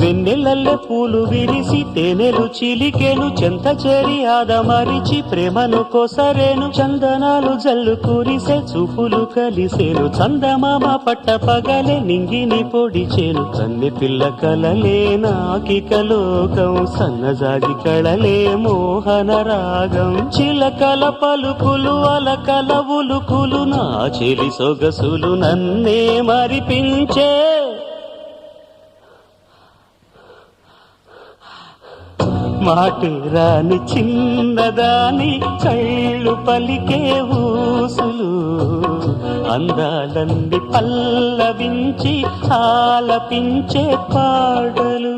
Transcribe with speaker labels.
Speaker 1: వెన్నెలల్లె పూలు విరిసి తేనెలు చిలికెను, చెంత చేరి ఆదమరిచి ప్రేమను కొసరేను, చందనాలు జల్లు కురిసే చూపులు కలిసేను, చందమామ పట్ట పగలే నింగిని పొడిచేను, కన్నె పిల్ల కలలే నాకిక లోకం, సన్నజాజి కళలే మోహన రాగం, చిలకల పలుకులు అలకల ఉలుకులు, నా చెలి సొగసులు నన్నే మరిపించే. మాటే రాని చిన్నదాని కళ్ళు పలికే ఊసులు, అందాలన్నీ పల్లవించి ఆలపించే పాడలు.